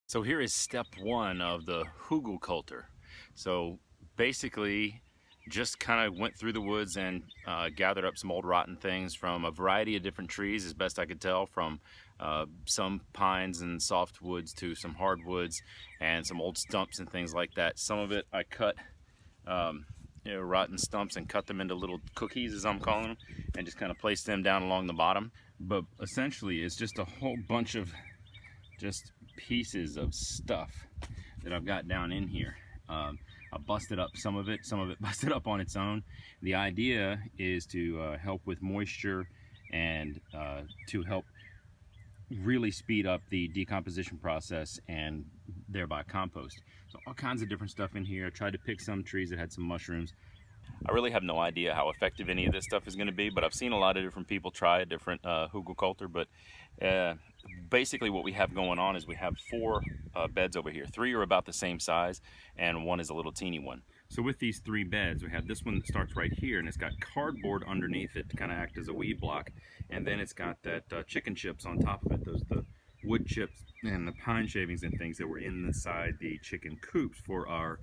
So here is step one of the Hugelkultur. So basically just kind of went through the woods and gathered up some old rotten things from a variety of different trees, as best I could tell, from some pines and softwoods to some hardwoods and some old stumps and things like that. Some of it I cut rotten stumps and cut them into little cookies, as I'm calling them, and just kind of placed them down along the bottom. But essentially it's just a whole bunch of just pieces of stuff that I've got down in here. I busted up some of it busted up on its own. The idea is to help with moisture and to help really speed up the decomposition process and thereby compost. So all kinds of different stuff in here. I tried to pick some trees that had some mushrooms. I really have no idea how effective any of this stuff is going to be, but I've seen a lot of different people try a different Hugelkultur. But basically what we have going on is we have four beds over here. Three are about the same size and one is a little teeny one. So with these three beds, we have this one that starts right here and it's got cardboard underneath it to kind of act as a weed block, and then it's got that chicken chips on top of it. Those the wood chips and the pine shavings and things that were inside the chicken coops for our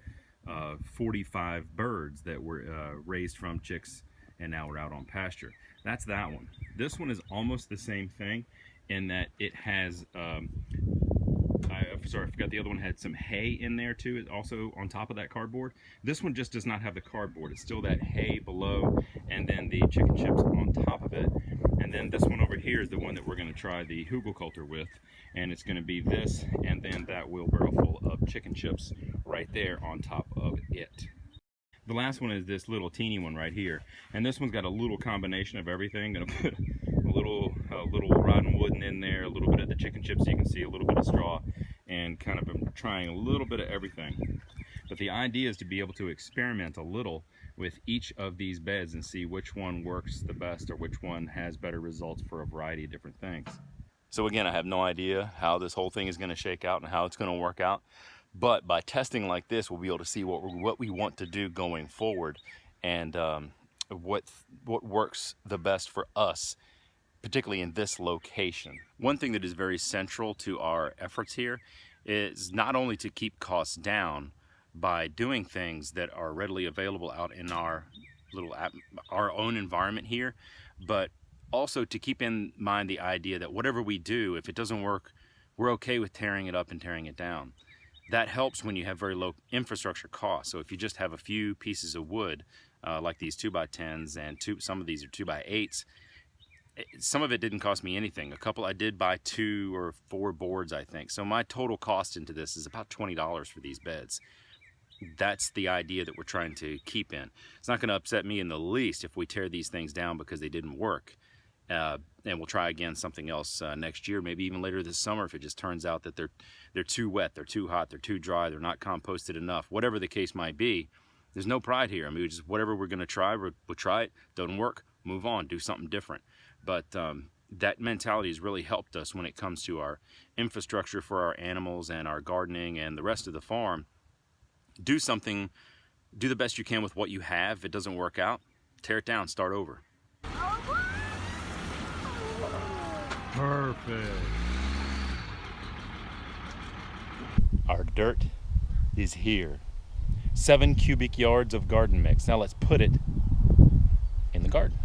45 birds that were raised from chicks and now we're out on pasture. That's that one. This one is almost the same thing in that it has I forgot the other one had some hay in there too, also on top of that cardboard. This one just does not have the cardboard. It's still that hay below and then the chicken chips on top of it. And then this one over here is the one that we're going to try the Hugelkultur with, and it's going to be this and then that wheelbarrow full of chicken chips right there on top of it. The last one is this little teeny one right here, and this one's got a little combination of everything. Gonna put a little rotten wood in there, a little bit of the chicken chips, so you can see a little bit of straw, and kind of I'm trying a little bit of everything. But the idea is to be able to experiment a little with each of these beds and see which one works the best or which one has better results for a variety of different things. So again, I have no idea how this whole thing is going to shake out and how it's going to work out. But by testing like this, we'll be able to see what we want to do going forward, and what works the best for us, particularly in this location. One thing that is very central to our efforts here is not only to keep costs down by doing things that are readily available out in our own environment here, but also to keep in mind the idea that whatever we do, if it doesn't work, we're okay with tearing it up and tearing it down. That helps when you have very low infrastructure costs. So if you just have a few pieces of wood, like these 2x10s and some of these are 2x8s, some of it didn't cost me anything. A couple I did buy 2 or 4 boards, I think. So my total cost into this is about $20 for these beds. That's the idea that we're trying to keep in. It's not going to upset me in the least if we tear these things down because they didn't work. And we'll try again something else next year, maybe even later this summer if it just turns out that they're too wet, they're too hot, they're too dry, they're not composted enough. Whatever the case might be, there's no pride here. I mean, just whatever we're going to try, we'll try it. Doesn't work, move on, do something different. But that mentality has really helped us when it comes to our infrastructure for our animals and our gardening and the rest of the farm. Do something, do the best you can with what you have. If it doesn't work out, tear it down, start over. Perfect. Our dirt is here. 7 cubic yards of garden mix. Now let's put it in the garden.